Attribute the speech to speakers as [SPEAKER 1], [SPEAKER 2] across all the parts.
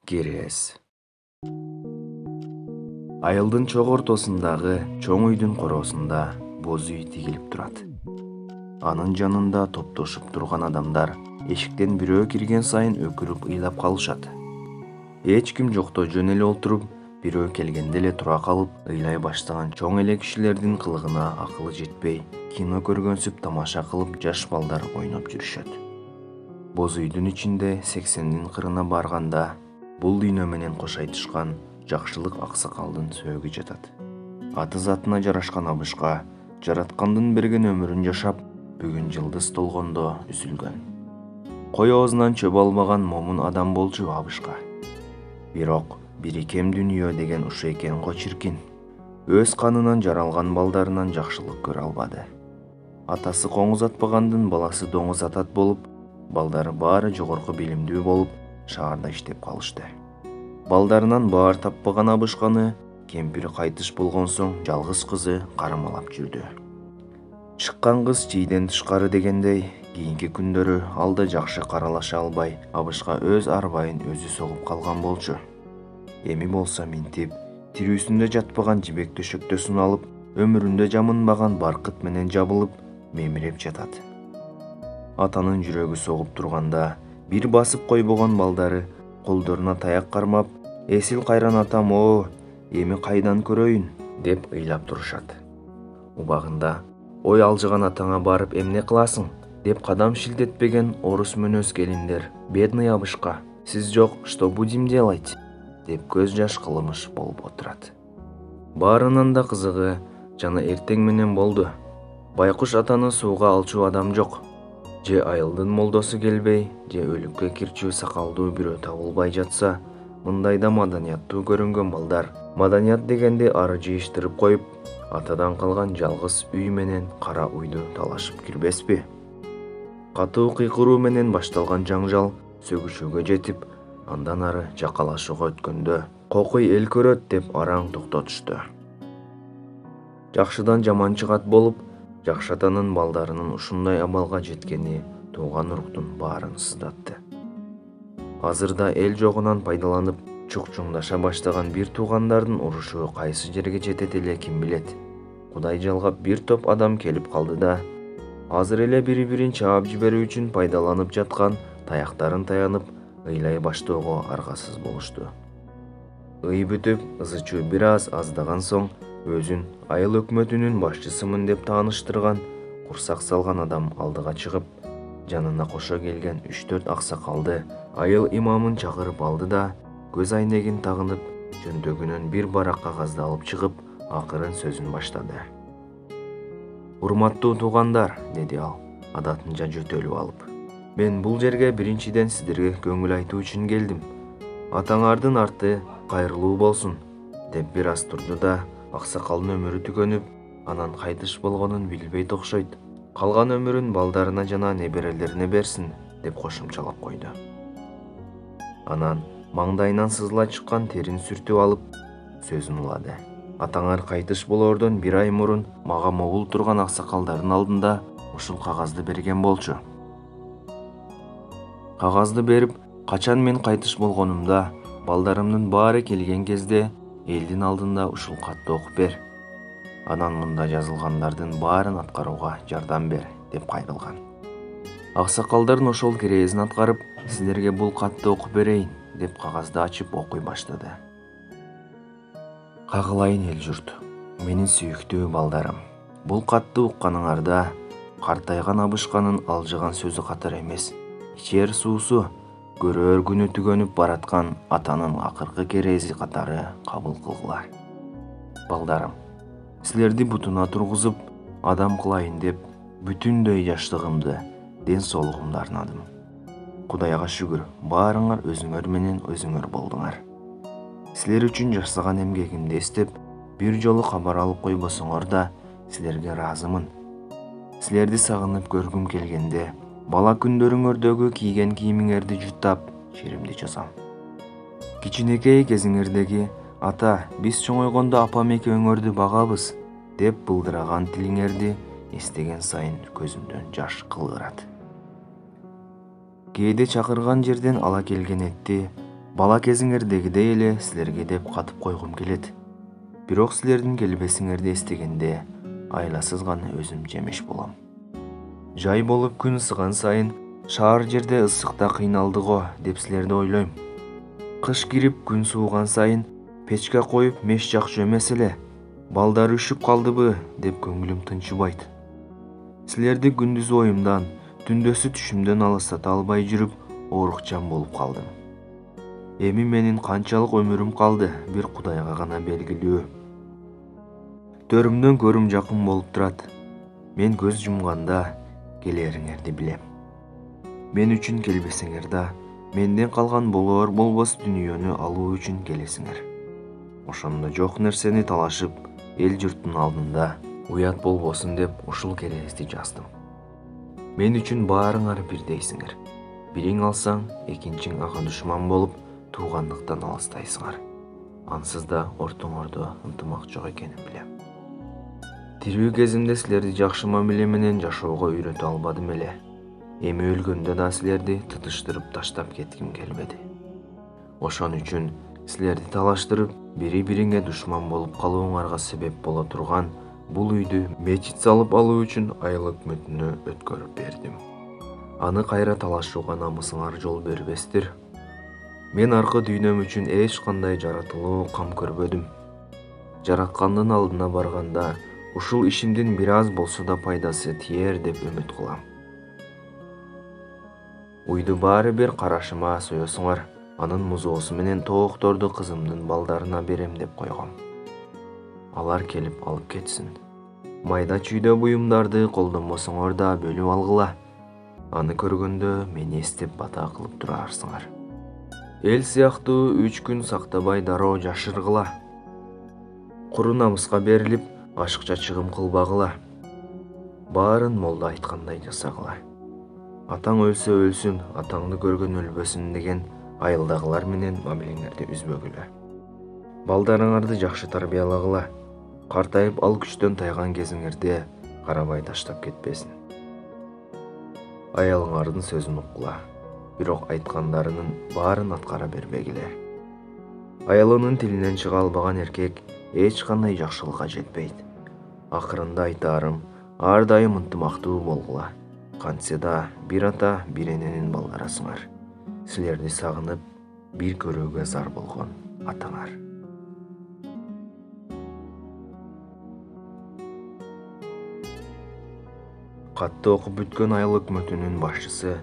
[SPEAKER 1] Керез. Айылдын чок ортосундагы чоң үйдүн короосунда боз үй тигилип турат. Анын жанында топтошуп турган адамдар эшиктен бирөө кирген сайын өкүрүп ыйлап калышат. Эч ким жокто жөн эле отуруп, бирөө келгенде эле тура калып, ыйлай баштаган чоң эле кишилердин кылыгына акылы жетпей, кино көргөнсүп тамаша кылып жаш балдар ойноп жүрүшөт. Боз үйдүн ичинде 80-дин кырына барганда, бул дүйнө менен кош айтышкан жакшылык аксакалдын сөөгү жатат. Аты затына жарашкан абышка жараткандын берген өмүрүн жашап, бүгүн жылдыз толгондо үзүлгөн. Кой оозунан чөп албаган момун адам болчу абышка. Бирок бири кем дүйнө деген ушу экен го чиркин. Өз канынан жаралган балдарынан жакшылык көрө албады. Атасы коңуз атпагандын баласы доңуз атат болуп, балдары баары жогорку билимдүү болуп, шаарда иштеп калышты. Балдарынан баар таппаган абышканы кемпири кайтыш болгон соң жалгыз кызы кармалап жүрдү. Чыккан кыз чийден тышкары дегендей, кийинки күндөрү алда жакшы каралаша албай, абышка өз арбайын өзү согуп калган болчу. Эми болсо минтип, тирүүсүндө жатпаган жибек төшөктө суналып, өмүрүндө жамынбаган баркыт менен жабылып, мемиреп жатат. Атанын жүрөгү согуп турганда, бир басып койбогон балдары колдоруна таяк кармап, «Эсил кайран атам о, эми кайдан көрөйүн?» деп ыйлап турушат. Убагында «Ой алжыган атаңа барып эмне кыласың?» деп кадам шилтетпеген орус мөнөз келиндер «Бедный абышка, сиз жок, что будем делать?» деп көз жаш кылымыш болуп отурат. Баарынан да кызыгы жана эртең менен болду. Байкуш атаны сууга алчу адам жок. Же айылдын молдосу келбей, же өлүккө кирчүү сакалдуу бирөө табылбай жатса, мындайда маданияттуу көрүнгөн балдар маданият дегенде ары жыйыштырып коюп, атадан калган жалгыз үй менен кара уйду талашып кирбеспи? Катуу кыйкыруу менен башталган жаңжал сөгүшүүгө жетип, андан ары жакалашууга өткөндө, «Кокуй эл көрөт» деп араң токтотушту. Жакшыдан жаман чыгат болуп, жакшы атанын балдарынын ушундай абалга жеткени тууган уруктун баарын сыздатты. Азырда эл жогунан пайдаланып, чукчуңдаша баштаган бир туугандардын урушу кайсы жерге жетет эле ким билет. Кудай жалгап бир топ адам келип калды да, азыр эле бири-бирин чаап жиберүү үчүн пайдаланып жаткан таяктарын таянып, ыйлай баштоого аргасыз болушту. Ый бүтүп, ызычуу бир аз аздаган соң, өзүн айыл өкмөтүнүн башчысымын деп тааныштырган, курсак салган адам алдыга чыгып, жанына кошо келген 3-4 аксакалды айыл имамын чакырып алды да, көз айнегин тагынып, жөнтөгүнөн бир барак кагазды алып чыгып, акырын сөзүн баштады. «Урматтуу туугандар», деди ал, адатынча жөтөлүп алып. «Мен бул жерге биринчиден сиздерге көңүл айтуу үчүн келдим. Атаңардын арты кайрылуу болсун», деп бир аз турду да, аксакалдын өмүрү түгөнүп, анан кайтыш болгонун билбейт окшойт. Калган өмүрүн балдарына жана неберелерине берсин, деп кошумчалап койду. Анан маңдайынан сызыла чыккан терин сүртүп алып, сөзүн улады. «Атаңар кайтыш болоордон 1 ай мурун мага могул турган аксакалдардын алдында ушул кагазды берген болчу. Кагазды берип, качан мен кайтыш болгонумда, балдарымдын баары келген кезде элдин алдында ушул катты окуп бер. Анан мында жазылгандардын баарын аткарууга жардам бер», деп кайрылган. Аксакалдардын ошол керезин аткарып, «Силерге бул катты окуп берейин», деп кагазды ачып окуй баштады. «Кагылайын эл журт, менин сүйүктүү балдарым. Бул катты укканыңарда, картайган абышканын алжыган сөзү катар эмес, ичер суусу, көрөр күнү түгөнүп бараткан атанын акыркы керези катары кабыл кылгыла. Балдарым, силерди бутуна тургузуп, адам кылайын деп, бүтүндөй жаштыгымды, ден соолугумду арнадым. Кудайга шүгүр, баарыңар өзүңөр менен өзүңөр болдуңар. Силер үчүн жасаган эмгегимди эстеп, бир жолу кабар алып койбосоңор да, силерге ыраазымын. Силерди сагынып көргүм келгенде, бала күндөрүңөрдөгү кийген кийимиңерди жуттап, шеримди жазам. Кичинекей кезиңердеги «Ата, биз чоңойгондо апам экөөңөрдү багабыз» деп былдыраган тилиңерди эстеген сайын көзүмдөн жаш кылгырат. Кээде чакырган жерден ала келген этти Бала кезиңердегидей эле силерге деп катып койгум келет. Бирок силердин келбесиңерди эстегенде айласыз гана өзүм жемеш болом. Жай болуп күн ысыган сайын шаар жерде ысыкта кыйналдыго деп силерди ойлойм. Кыш кирип күн сууган сайын печке коюп меш жакчу эмес эле. Балдар үшүп калдыбы деп көңүлүм тынчыбайт. Силерди күндүз оюмдан, түндөсү түшүмдөн алыстата албай жүрүп оорукчан болуп калдым. Эми менин канчалык өмүрүм калды бир Кудайга гана белгилүү. Төрүмдөн көрүм жакын болуп турат. Мен көз жумганда келериңерди билем. Мен үчүн келбесеңер да, менден калган болоор болбос дүнүйөнү алуу үчүн келесиңер. Ошондо жок нерсени талашып, эл журттун алдында уят болбосун деп ушул кереезди жаздым. Мен үчүн баарыңар бирдейсиңер. Бириң алсаң, экинчиң ага душман болуп, туугандыктан алыстайсыңар. Ансыз да ортоңордо ынтымак жок экенин билем. Тирүү кезимде силерди жакшы мамиле менен жашоого үйрөтө албадым эле. Эми өлгөндө да силерди тытыштырып таштап кетким келбеди. Ошон үчүн силерди талаштырып, бири-бириңе душман болуп калууңарга себеп боло турган бул үйдү мечит салып алуу үчүн айыл өкмөтүнө өткөрүп бердим. Аны кайра талашууга намысыңар жол бербестир. Мен аркы дүйнөм үчүн эч кандай жаратылуу кам көрбөдүм. Жараткандын алдына барганда ушул ишимдин бир аз болсо да пайдасы тиер деп үмүт кылам. Уйду баары бир карашыма соесуңар. Анын музоосу менен тоокторду кызымдын балдарына берем деп койгом. Алар келип алып кетсин. Майда чүйдө буюмдарды колдонбосоңор да бөлүп алгыла. Аны көргөндө мени эстеп бата кылып турарсыңар. Эл сыяктуу 3 күн сактабай дароо жашыргыла. Куру намыска берилип, ашыкча чыгым кылбагыла. Баарын молда айткандай жасагыла. Атаң өлсө өлсүн, атаңды көргөн өлбөсүн деген айылдагылар менен мамилеңерди үзбөгүлө. Балдарыңарды жакшы тарбиялагыла. Картайып ал күчтөн тайган кезиңерде карабай таштап кетпесин. Аялыңардын сөзүн уккула. Бирок айткандарынын баарын аткара бербегиле. Аялынын тилинен чыга албаган эркек эч кандай жакшылыкка жетпейт. Акырында айтаарым, ар дайым ынтымактуу болгула. Кантсе да бир ата, бир эненин балдарысыңар. Силерди сагынып, бир көрүүгө зар болгон атаңар. Катты окуп бүткөн айыл өкмөтүнүн башчысы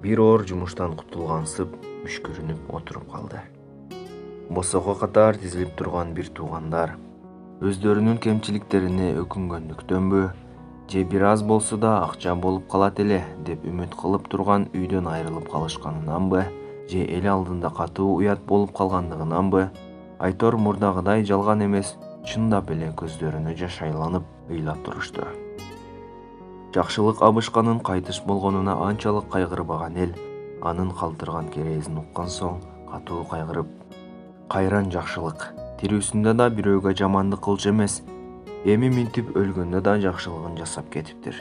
[SPEAKER 1] бир оор жумуштан кутулгансып, мүшкүрүнүп отуруп калды. Босого катар тизилип турган бир туугандар өздөрүнүн кемчиликтерине өкүнгөндүктөнбү, же бир аз болсо да акча болуп калат эле деп үмүт кылып турган үйдөн айрылып калышканынанбы, же эл алдында катуу уят болуп калгандыгынанбы, айтор мурдагыдай жалган эмес, чындап эле көздөрүнө жаш айланып ыйлап турушту. Жакшылык абышканын кайтыш болгонуна анчалык кайгырбаган эл анын калтырган кереезин уккан соң катуу кайгырып, кайран жакшылык, тирүүсүндө да бирөөгө жамандык кылчу эмес, эми минтип өлгөндө да жакшылыгын жасап кетиптир,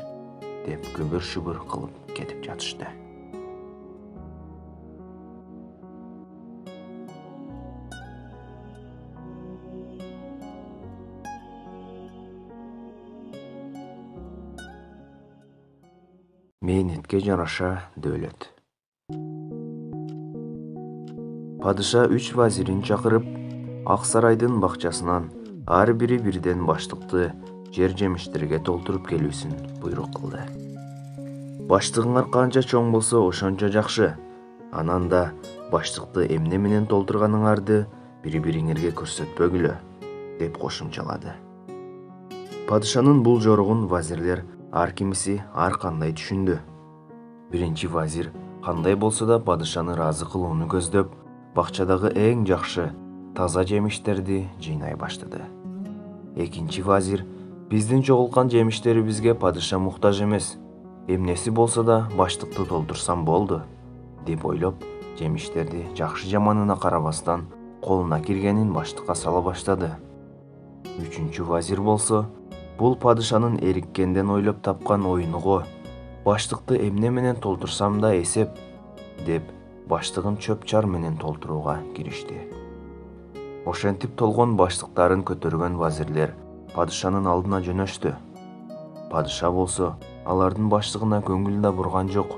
[SPEAKER 1] деп күбүр-шүбүр кылып кетип жатышты. Мээнетке жараша дөөлөт. Падыша 3 вазирин чакырып, Ак сарайдын бакчасынан ар бири бирден баштыкты жер жемиштерге толтуруп келүүсүн буйрук кылды. Баштыгыңар канча чоң болсо ошончо жакшы. Анан да баштыкты эмне менен толтурганыңарды бири-бириңерге көрсөтпөгүлө, деп кошумчалады. Падышанын бул жоругун вазирлер ар кимиси ар кандай түшүндү. Биринчи вазир кандай болсо да падышаны ыраазы кылууну көздөп, бакчадагы эң жакшы таза жемиштерди жыйнай баштады. Экинчи вазир биздин чогулткан жемиштерибизге падыша муктаж эмес, эмнеси болсо да баштыкты толтурсам болду, деп ойлоп, жемиштерди жакшы жаманына карабастан колуна киргенин баштыкка сала баштады. Үчүнчү вазир болсо, бул падышанын эриккенден ойлоп тапкан оюну го, баштыкты эмне менен толтурсам да эсеп, деп баштыгын чөп чар менен толтурууга киришти. Ошентип толгон баштыктарын көтөргөн вазирлер падышанын алдына жөнөштү. Падыша болсо алардын баштыгына көңүл да бурган жок.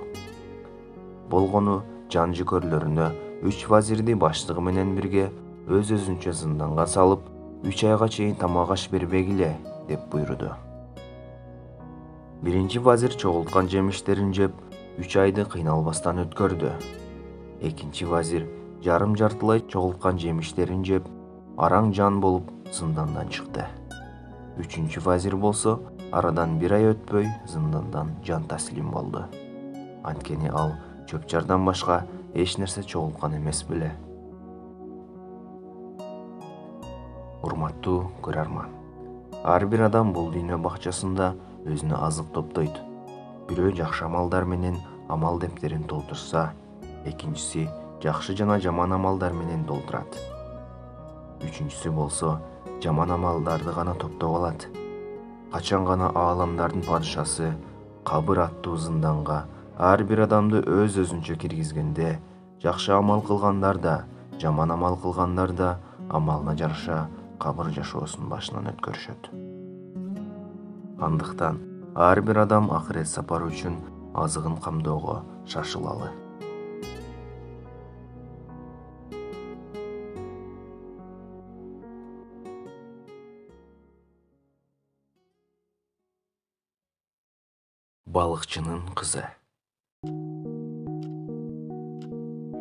[SPEAKER 1] Болгону жан-жикөрлөрүнө 3 вазирди баштыгы менен бирге өз-өзүнчө зынданга салып, 3 айга чейин тамак аш бербегиле деп буйруду. Биринчи вазир чогулткан жемиштерин жеп, 3 айды кыйналбастан өткөрдү. Экинчи вазир жарым-жартылай чогулткан жемиштерин жеп, араң жан болуп зындандан чыкты. Үчүнчү вазир болсо арадан 1 ай өтпөй зындандан жан таслим болду. Анткени ал чөп-чардан башка эч нерсе чогулткан эмес беле. Урматтуу көрөрман, ар бир адам бул дүйнө бакчасында өзүнө азык топтойт. Бирөө жакшы амалдар менен амал дептерин толтурса, экинчиси жакшы жана жаман амалдар менен толтурат. Үчүнчүсү болсо жаман амалдарды гана топтоп алат. Качан гана ааламдардын падышасы кабыр аттуу зынданга ар бир адамды өз-өзүнчө киргизгенде, жакшы амал кылгандар да, жаман амал кылгандар да амалына жараша кабыр жашоосун башынан өткөрүшөт. Андыктан ар бир адам акырет сапары үчүн азыгын камдоого шашылалы. Балыкчынын кызы.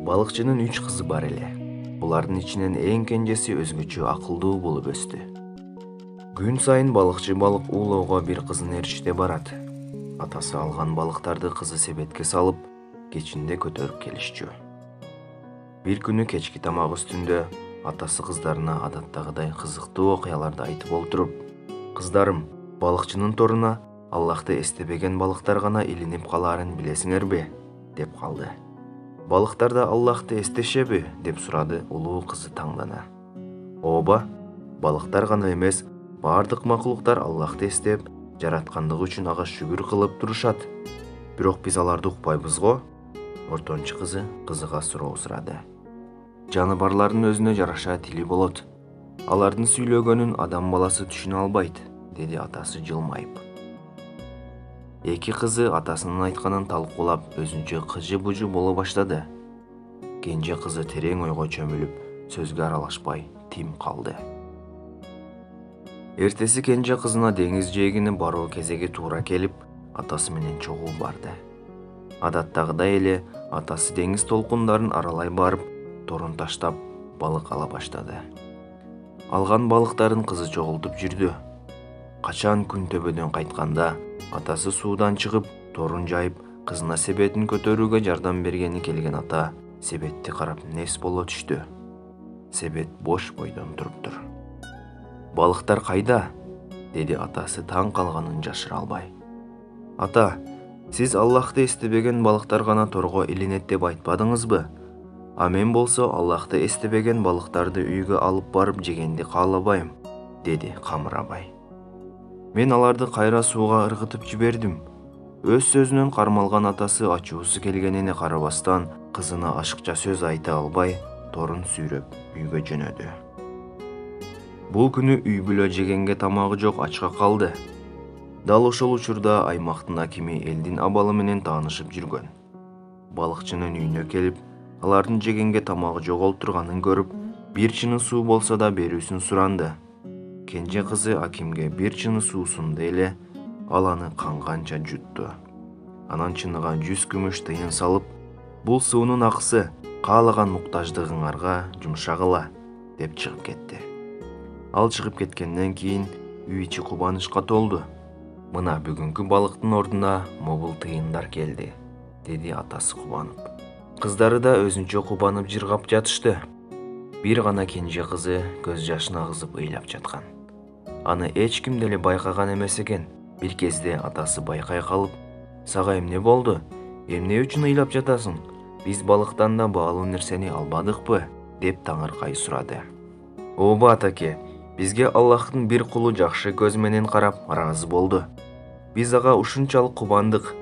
[SPEAKER 1] Балыкчынын 3 кызы бар эле. Булардын ичинен эң кенжеси өзгөчө акылдуу болуп өстү. Күн сайын балыкчы балык уулоого бир кызын ээрчите барат. Атасы алган балыктарды кызы себетке салып, кечинде көтөрүп келишчү. Бир күнү кечки тамак үстүндө атасы кыздарына адаттагыдай кызыктуу окуяларды айтып олтуруп, "Кыздарым, балыкчынын торуна Аллахты эстебеген балыктар гана илинип калаарын билесиңерби?" деп калды. "Балыктар да Аллахты эстешеби?" деп сурады улуу кызы таңдана. "Ооба, балыктар гана эмес, бардык макулуктар Аллахты эстеп, жараткандыгы үчүн ага шүгүр кылып турушат. Бирок биз аларды укпайбыз го?" Ортончу кызы кызыга суроо сурады. "Жаныбарлардын өзүнө жараша тили болот. Алардын сүйлөгөнүн адам баласы түшүнө албайт", деди атасы жылмайып. Эки кызы атасынын айтканын талкуулап, өзүнчө кыжы-бужу боло баштады. Кенже кызы терең ойго чөмүлүп, сөзгө аралашпай тим калды. Эртеси кенже кызына деңиз жээгине баруу кезеги туура келип, атасы менен чогуу барды. Адаттагыдай эле атасы деңиз толкундарын аралай барып, торун таштап, балык ала баштады. Алган балыктарын кызы чогултуп жүрдү. Качан күн төбөдөн кайтканда, атасы суудан чыгып, торун жайып, кызына себетин көтөрүүгө жардам бергени келген ата себетти карап нес боло түштү. Себет бош бойдон туруптур. "Балыктар кайда?" деди атасы таң калганын жашыра албай. "Ата, сиз Аллахты эстебеген балыктар гана торго илинет деп айтпадыңызбы? А мен болсо Аллахты эстебеген балыктарды үйгө алып барып жегенди каалабайм", деди камырабай. "Мен аларды кайра сууга ыргытып жибердим." Өз сөзүнөн кармалган атасы ачуусу келгенине карабастан, кызына ашыкча сөз айта албай, торун сүйрөп үйгө жөнөдү. Бул күнү үй бүлө жегенге тамагы жок ачка калды. Дал ошол учурда аймактын акими элдин абалы менен таанышып жүргөн. Балыкчынын үйүнө келип, алардын жегенге тамагы жоголтурганын көрүп, бир чыны суу болсо да берүүсүн суранды. Кенже кызы акимге бир чыны суу сунду эле, ал аны канганча жутту. Анан чыныга 100 күмүш тыйын салып, "Бул суунун акысы, каалаган муктаждыгыңарга жумшагыла", деп чыгып кетти. Ал чыгып кеткенден кийин үй ичи кубанычка толду. "Мына бүгүнкү балыктын ордуна мобул тыйындар келди", деди атасы кубанып. Кыздары да өзүнчө кубанып жыргап жатышты. Бир гана кенже кызы көз жашын агызып ыйлап жаткан. Аны эч ким деле байкаган эмес экен. Бир кезде атасы байкай калып, "Сага эмне болду? Эмне үчүн ыйлап жатасың? Биз балыктан да баалуу нерсени албадыкпы?" деп таңыркай сурады. "Ооба атаке, бизге Аллахтын бир кулу жакшы көз менен карап ыраазы болду. Биз ага ушунчалык кубандык.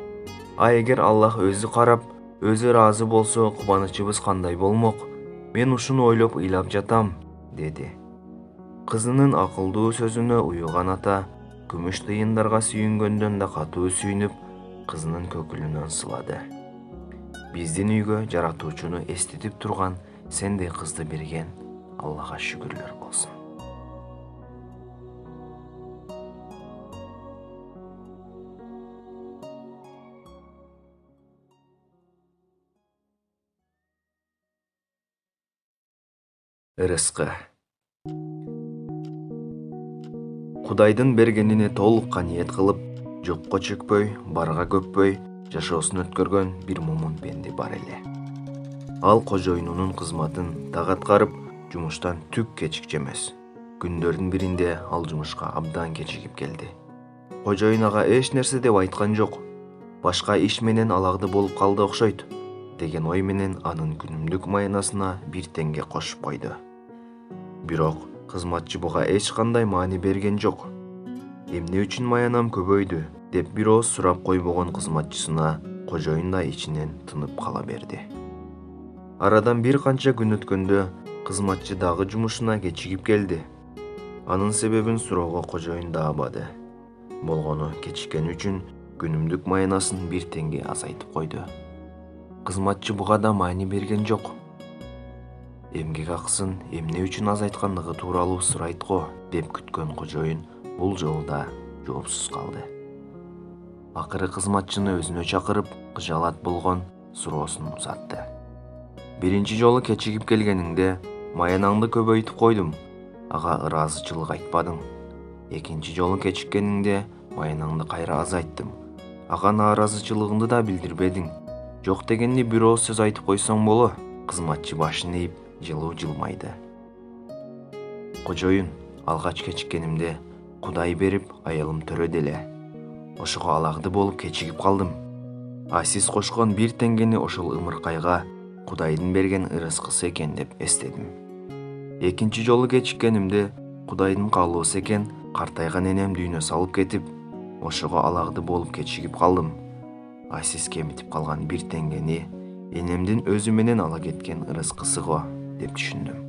[SPEAKER 1] А эгер Аллах өзү карап, Өзү ыраазы болсо кубанычыбыз кандай болмок? Мен ушуну ойлоп ыйлап жатам, деди. Кызынын акылдуу сөзүнө уюган ата күмүш тыйындарга сүйүнгөндөн да катуу сүйүнүп, кызынын көкүлүнөн сылады. Биздин үйгө жаратуучуну эстетип турган сендей кызды берген Аллага шүгүрлөр болсун. Ырыскы. Кудайдын бергенине толук каниет кылып, жокко чөкпөй, барга көппөй жашоосун өткөргөн бир момун пенде бар эле. Ал кожоюнунун кызматын так аткарып, жумуштан түк кечикчи эмес. Күндөрдүн биринде ал жумушка абдан кечигип келди. Кожоюн ага эч нерсе деп айткан жок. Башка иш менен алагды болуп калды окшойт, деген ой менен анын күнүмдүк маянасына бир теңге кошуп койду. Бирок кызматчы буга эч кандай маани берген жок. Эмне үчүн маянам көбөйдү деп бир ооз сурап койбогон кызматчысына кожоюн да ичинен тынып кала берди. Арадан бир канча күн өткөндө кызматчы дагы жумушуна кечигип келди. Анын себебин суроого кожоюн даабады. Болгону кечиккени үчүн күнүмдүк маянасын бир теңге азайтып койду. Кызматчы буга да маани берген жок. Эмгек акысын эмне үчүн азайткандыгы тууралуу сурайт го деп күткөн кожоюн бул жолу да жоопсуз калды. Акыры кызматчыны өзүнө чакырып, кыжаалат болгон суроосун узатты. Биринчи жолу кечигип келгениңде маянаңды көбөйтүп койдум, ага ыраазычылык айтпадың. Экинчи жолу кечиккениңде маянаңды кайра азайттым, ага нааразычылыгыңды да билдирбедиң. Жок дегенди бир ооз сөз айтып койсоң боло. Кызматчы башын ийип, жылуу жылмайды. Кожоюн, алгач кечиккенимде Кудай берип, аялым төрөдү эле. Ошого алагды болуп кечигип калдым. А сиз кошкон бир теңгени ошол ымыркайга Кудайдын берген ырыскысы экен деп эстедим. Экинчи жолу кечиккенимде Кудайдын каалоосу экен, картайган энем дүйнө салып кетип, ошого алагды болуп кечигип калдым. А сиз кемитип калган бир теңгени энемдин өзү менен ала кеткен ырыскысы го деп түшүндүм.